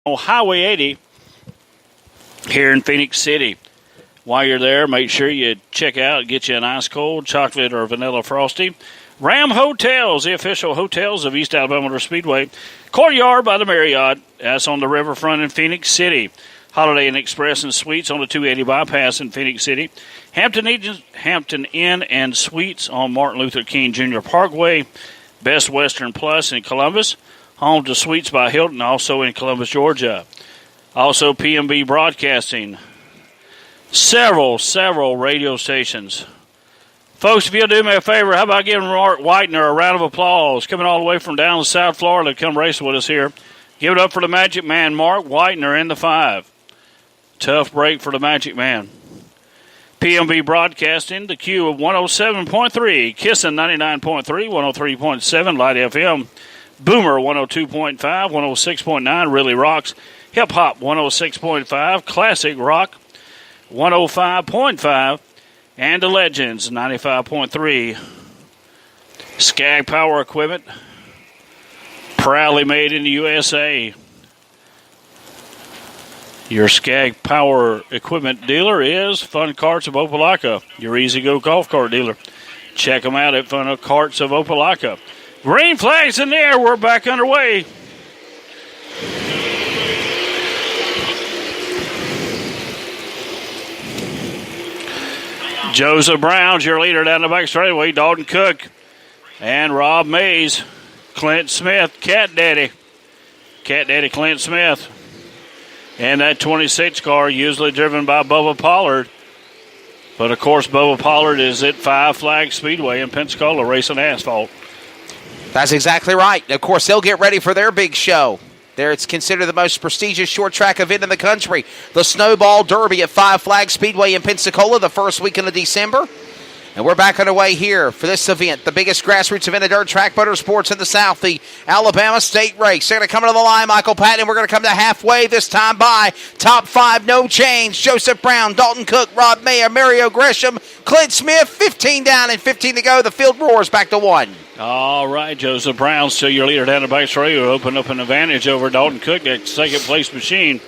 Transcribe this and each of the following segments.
on Highway 80 here in Phoenix City. While you're there, make sure you check out, get you an ice cold chocolate or vanilla frosty. Ram Hotels, the official hotels of East Alabama Motor Speedway. Courtyard by the Marriott. That's on the riverfront in Phoenix City. Holiday Inn Express and Suites on the 280 bypass in Phoenix City. Hampton Inn and Suites on Martin Luther King Jr. Parkway. Best Western Plus in Columbus. Home to Suites by Hilton, also in Columbus, Georgia. Also PMB Broadcasting. Several radio stations. Folks, if you'll do me a favor, how about giving Mark Whitener a round of applause? Coming all the way from down in South Florida to come race with us here. Give it up for the Magic Man, Mark Whitener in the 5. Tough break for the Magic Man. PMB Broadcasting, the Q of 107.3, Kissin 99.3, 103.7, Light FM, Boomer 102.5, 106.9, Really Rocks, Hip Hop 106.5, Classic Rock 105.5, and the Legends 95.3. Skag Power Equipment, proudly made in the USA. Your Skag Power Equipment dealer is Fun Carts of Opelika, your easy-go golf cart dealer. Check them out at Fun Carts of Opelika. Green flags in the air. We're back underway. Joseph Brown's your leader down the back straightaway. Dalton Cook and Rob Mays. Clint Smith, Cat Daddy. Cat Daddy Clint Smith. And that 26 car, usually driven by Bubba Pollard. But, of course, Bubba Pollard is at Five Flag Speedway in Pensacola racing asphalt. That's exactly right. Of course, they'll get ready for their big show. There, it's considered the most prestigious short track event in the country. The Snowball Derby at Five Flag Speedway in Pensacola the first weekend of December. And we're back underway here for this event, the biggest grassroots event of dirt track motorsports in the South, the Alabama State Race. They're going to come into the line, Michael Patton, and we're going to come to halfway this time by top 5, no change. Joseph Brown, Dalton Cook, Rob Mayer, Mario Gresham, Clint Smith, 15 down and 15 to go. The field roars back to 1. All right, Joseph Brown, still your leader down the back straight. Will open up an advantage over Dalton Cook, that second-place machine.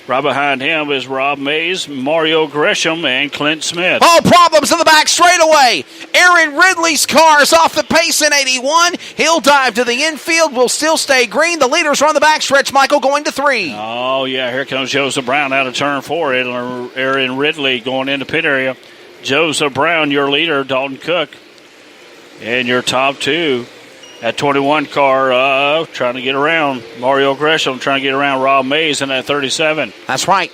Right behind him is Rob Mays, Mario Gresham, and Clint Smith. All problems in the back straightaway. Aaron Ridley's car is off the pace in 81. He'll dive to the infield. Will still stay green. The leaders are on the backstretch. Michael going to 3. Oh, yeah, here comes Joseph Brown out of turn 4. Aaron Ridley going into pit area. Joseph Brown, your leader, Dalton Cook. And your top 2. That 21 car trying to get around. Mario Gresham trying to get around Rob Mays in that 37. That's right.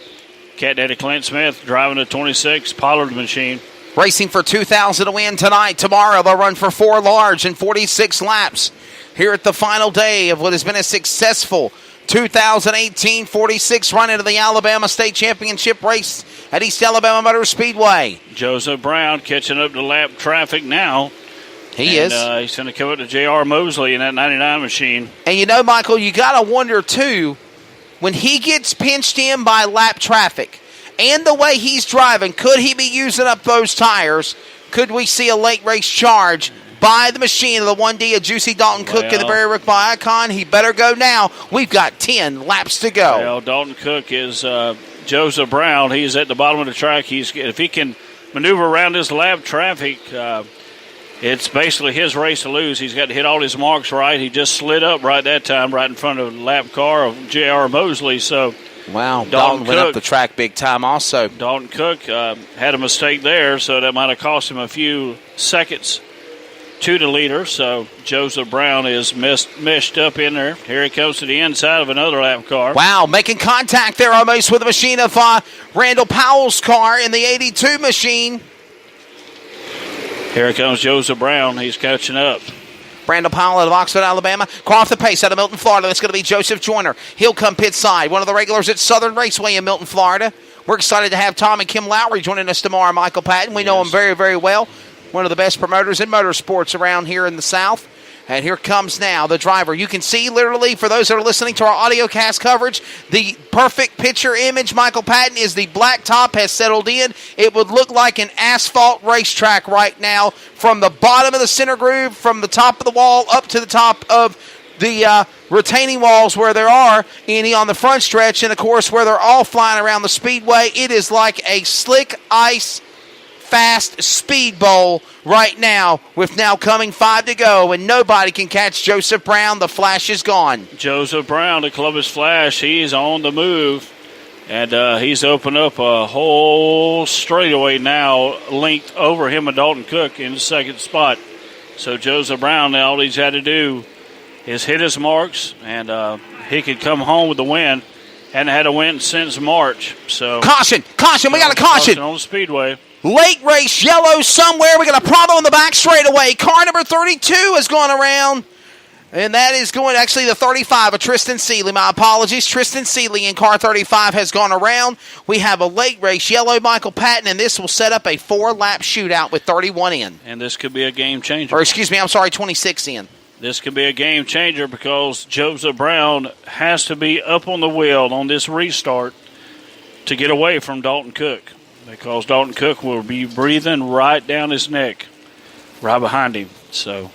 Cat Daddy Clint Smith driving the 26 Pollard machine. Racing for $2,000 to win tonight. Tomorrow they'll run for 4 large and 46 laps. Here at the final day of what has been a successful 2018 46 run into the Alabama State Championship race at East Alabama Motor Speedway. Joseph Brown catching up to lap traffic now. He is. He's going to come up to J.R. Mosley in that 99 machine. And you know, Michael, you got to wonder, too, when he gets pinched in by lap traffic and the way he's driving, could he be using up those tires? Could we see a late race charge by the machine of the 1D of Juicy Dalton Cook and the Barry Rick by Icon? He better go now. We've got 10 laps to go. Well, Dalton Cook is Joseph Brown. He's at the bottom of the track. If he can maneuver around this lap traffic, it's basically his race to lose. He's got to hit all his marks right. He just slid up right that time, right in front of the lap car of J.R. Mosley. So, wow, Dalton went up the track big time also. Dalton Cook had a mistake there, so that might have cost him a few seconds to the leader. So, Joseph Brown is meshed up in there. Here he comes to the inside of another lap car. Wow, making contact there almost with the machine of Randall Powell's car in the 82 machine. Here comes Joseph Brown. He's catching up. Randall Powell out of Oxford, Alabama. Car off the pace out of Milton, Florida. That's going to be Joseph Joyner. He'll come pit side. One of the regulars at Southern Raceway in Milton, Florida. We're excited to have Tom and Kim Lowry joining us tomorrow, Michael Patton. We know him very, very well. One of the best promoters in motorsports around here in the South. And here comes now the driver. You can see literally, for those that are listening to our audiocast coverage, the perfect picture image, Michael Patton, is the black top has settled in. It would look like an asphalt racetrack right now from the bottom of the center groove, from the top of the wall up to the top of the retaining walls where there are any on the front stretch, and, of course, where they're all flying around the speedway. It is like a slick ice fast speed bowl right now, with now coming 5 to go, and nobody can catch Joseph Brown. The Flash is gone. Joseph Brown, the Columbus Flash, he's on the move, and he's opened up a whole straightaway now, linked over him and Dalton Cook in the second spot. So Joseph Brown, now all he's had to do is hit his marks, and he could come home with the win. Hadn't had a win since March. So Caution, we got a caution. On the speedway. Late race yellow somewhere. We got a problem in the back straightaway. Car number 32 has gone around. And that is going, actually, the 35 of Tristan Seeley. My apologies. Tristan Seeley in car 35 has gone around. We have a late race yellow Michael Patton, and this will set up a 4-lap shootout with 31 in. And this could be a game changer. Or, excuse me, I'm sorry, 26 in. This could be a game changer because Joseph Brown has to be up on the wheel on this restart to get away from Dalton Cook, because Dalton Cook will be breathing right down his neck, right behind him. So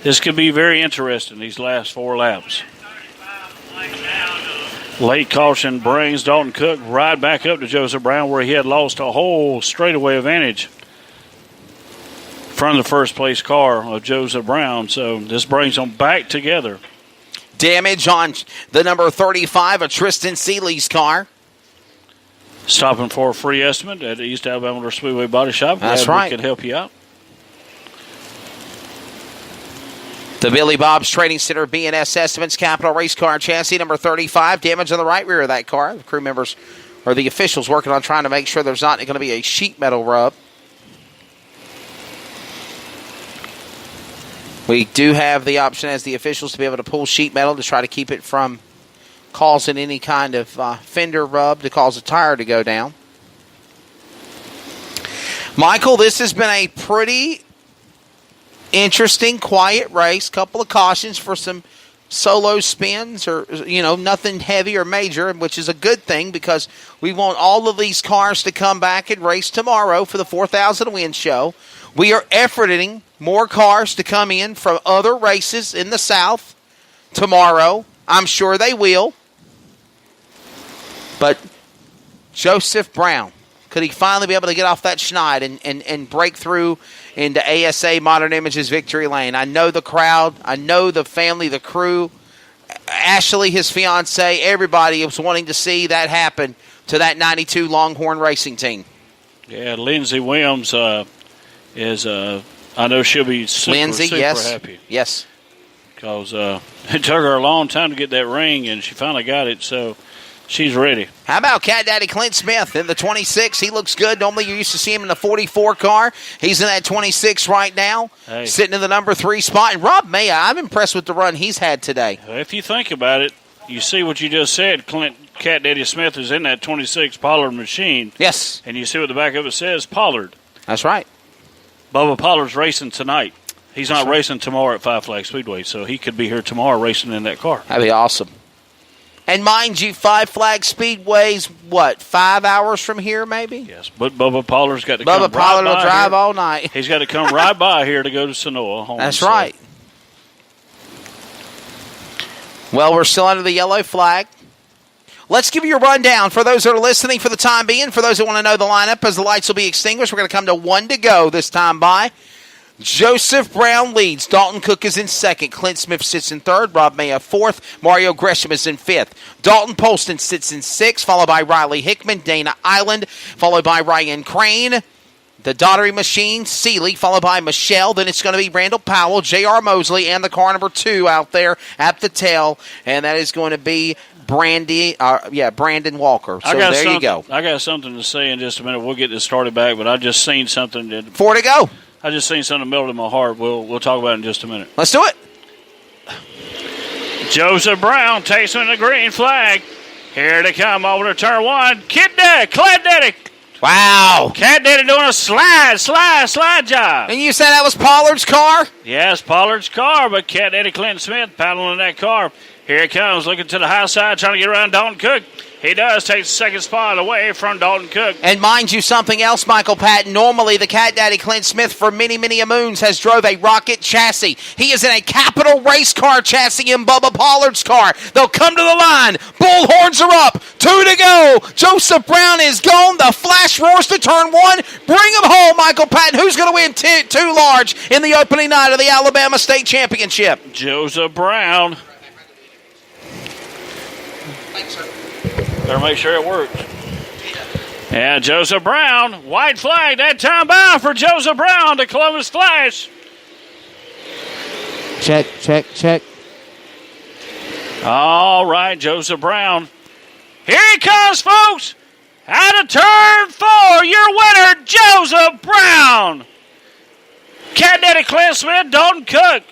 this could be very interesting, these last 4 laps. Late caution brings Dalton Cook right back up to Joseph Brown, where he had lost a whole straightaway advantage from the first-place car of Joseph Brown. So this brings them back together. Damage on the number 35 of Tristan Seeley's car. Stopping for a free estimate at East Alabama Speedway Body Shop. That's right. We can help you out. The Billy Bob's Trading Center B&S Estimates Capital Race Car Chassis number 35. Damage on the right rear of that car. The crew members or the officials working on trying to make sure there's not going to be a sheet metal rub. We do have the option as the officials to be able to pull sheet metal to try to keep it from causing any kind of fender rub to cause a tire to go down. Michael, this has been a pretty interesting, quiet race. Couple of cautions for some solo spins, or nothing heavy or major, which is a good thing because we want all of these cars to come back and race tomorrow for the 4,000 win show. We are efforting more cars to come in from other races in the South tomorrow. I'm sure they will. But Joseph Brown, could he finally be able to get off that schneid and break through into ASA Modern Images Victory Lane? I know the crowd. I know the family, the crew. Ashley, his fiance, everybody was wanting to see that happen to that 92 Longhorn Racing team. Yeah, Lindsey Williams is, I know she'll be super happy. Yes. Because it took her a long time to get that ring, and she finally got it, so she's ready. How about Cat Daddy Clint Smith in the 26? He looks good. Normally you used to see him in the 44 car. He's in that 26 right now, sitting in the number 3 spot. And Rob Maya, I'm impressed with the run he's had today. If you think about it, you see what you just said. Cat Daddy Smith is in that 26 Pollard machine. Yes. And you see what the back of it says, Pollard. That's right. Bubba Pollard's racing tonight. He's not racing tomorrow at Five Flag Speedway, so he could be here tomorrow racing in that car. That'd be awesome. And mind you, Five Flag Speedway's, 5 hours from here maybe? Yes, but Bubba Pollard's got to come right by. Bubba Pollard will drive here. All night. He's got to come right by here to go to Sonoa. Home. That's right. Well, we're still under the yellow flag. Let's give you a rundown for those that are listening for the time being. For those that want to know the lineup, as the lights will be extinguished, we're going to come to 1 to go this time by. Joseph Brown leads. Dalton Cook is in second. Clint Smith sits in third. Rob Maya fourth. Mario Gresham is in fifth. Dalton Polston sits in sixth, followed by Riley Hickman, Dana Island, followed by Ryan Crane. The Daughtery Machine, Seeley, followed by Michelle. Then it's going to be Randall Powell, J.R. Mosley, and the car number 2 out there at the tail. And that is going to be Brandon Walker. So there you go. I got something to say in just a minute. We'll get this started back, but I just seen something that 4 to go. I just seen something melt in my heart. We'll talk about it in just a minute. Let's do it. Joseph Brown takes on the green flag. Here to come over to turn 1. Clad Daddy. Wow. Cat Daddy doing a slide job. And you said that was Pollard's car? Yes, Pollard's car, but Cat Daddy Clinton Smith paddling in that car. Here it comes, looking to the high side, trying to get around Dalton Cook. He does take the second spot away from Dalton Cook. And mind you, something else, Michael Patton. Normally, the Cat Daddy Clint Smith for many, many moons has drove a rocket chassis. He is in a Capital race car chassis in Bubba Pollard's car. They'll come to the line. Bullhorns are up. 2 to go. Joseph Brown is gone. The flash roars to turn 1. Bring him home, Michael Patton. Who's going to win two large in the opening night of the Alabama State Championship? Joseph Brown. Thanks, sir. Better make sure it works. Yeah, Joseph Brown. White flag. That time by for Joseph Brown to Columbus Flash. Check, check, check. All right, Joseph Brown. Here he comes, folks. Out of turn 4, your winner, Joseph Brown. Cat Daddy Clint Smith, Dalton Cook.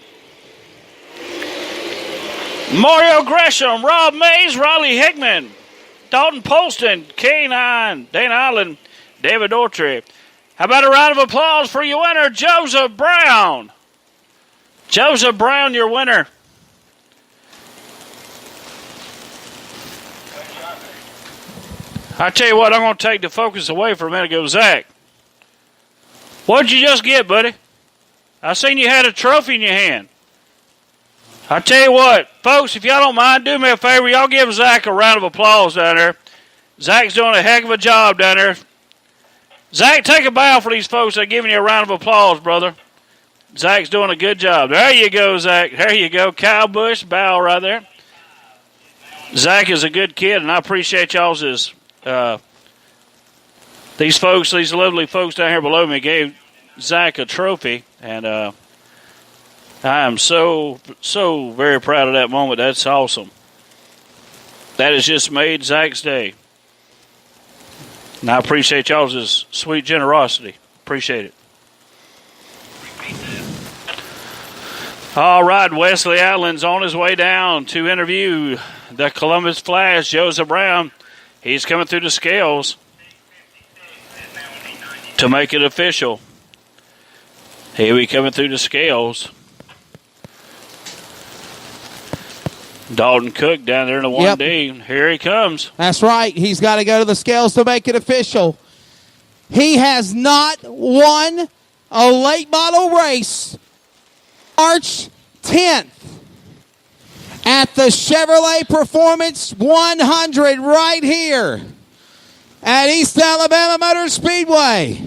Mario Gresham, Rob Mays, Riley Hickman, Dalton Polston, K9, Dana Island, David Daughtry. How about a round of applause for your winner, Joseph Brown? Joseph Brown, your winner. I tell you what, I'm going to take the focus away for a minute ago, Zach. What'd you just get, buddy? I seen you had a trophy in your hand. I tell you what, folks, if y'all don't mind, do me a favor. Y'all give Zach a round of applause down there. Zach's doing a heck of a job down there. Zach, take a bow for these folks that are giving you a round of applause, brother. Zach's doing a good job. There you go, Zach. There you go. Kyle Bush, bow right there. Zach is a good kid, and I appreciate y'all's these folks, these lovely folks down here below me gave Zach a trophy, and I am so very proud of that moment. That's awesome. That has just made Zach's day. And I appreciate y'all's sweet generosity. Appreciate it. All right, Wesley Allen's on his way down to interview the Columbus Flash, Joseph Brown. He's coming through the scales to make it official. He'll be coming through the scales. Dalton Cook down there in the 1D. Here he comes. That's right. He's got to go to the scales to make it official. He has not won a late model race. March 10th at the Chevrolet Performance 100 right here at East Alabama Motor Speedway.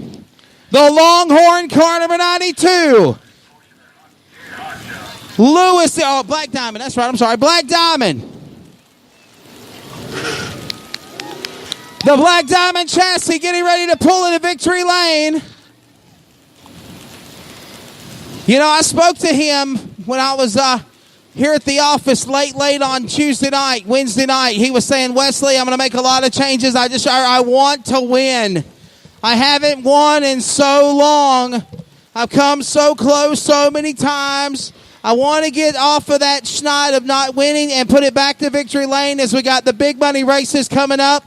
The Longhorn car number 92. Black Diamond. That's right. I'm sorry. Black Diamond. The Black Diamond chassis getting ready to pull into victory lane. You know, I spoke to him when I was here at the office late on Wednesday night. He was saying, Wesley, I'm going to make a lot of changes. I want to win. I haven't won in so long. I've come so close so many times. I want to get off of that schneid of not winning and put it back to victory lane as we got the big money races coming up.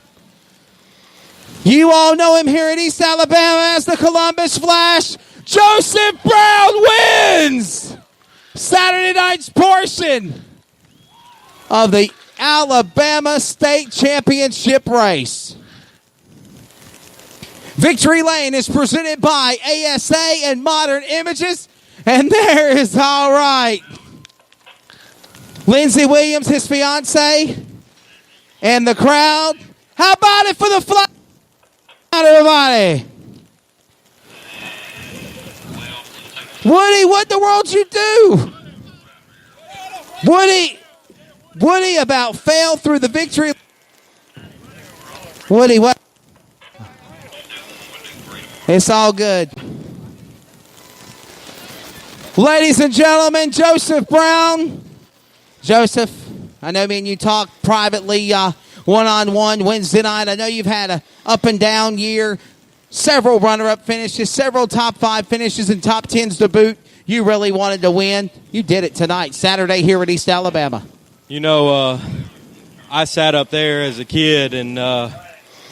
You all know him here at East Alabama as the Columbus Flash. Joseph Brown wins Saturday night's portion of the Alabama State Championship race. Victory Lane is presented by ASA and Modern Images. And there is all right. Lindsey Williams, his fiance, and the crowd. How about it for the fly, everybody? Woody, what the world you do? Woody about fell through the victory. Woody, what? It's all good. Ladies and gentlemen, Joseph Brown. Joseph, I know me and you talked privately one-on-one Wednesday night. I know you've had an up-and-down year, several runner-up finishes, several top 5 finishes, and top 10s to boot. You really wanted to win. You did it tonight, Saturday here at East Alabama. You know, I sat up there as a kid and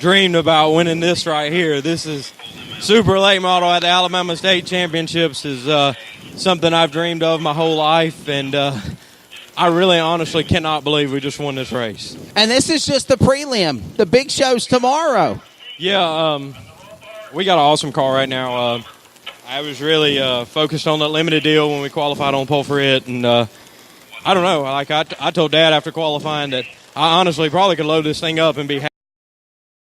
dreamed about winning this right here. This is super late model at the Alabama State Championships is something I've dreamed of my whole life, and I really honestly cannot believe we just won this race. And this is just the prelim. The big show's tomorrow. Yeah, we got an awesome car right now. I was really focused on that limited deal when we qualified on pole for it, and I don't know. Like I told Dad after qualifying that I honestly probably could load this thing up and be happy.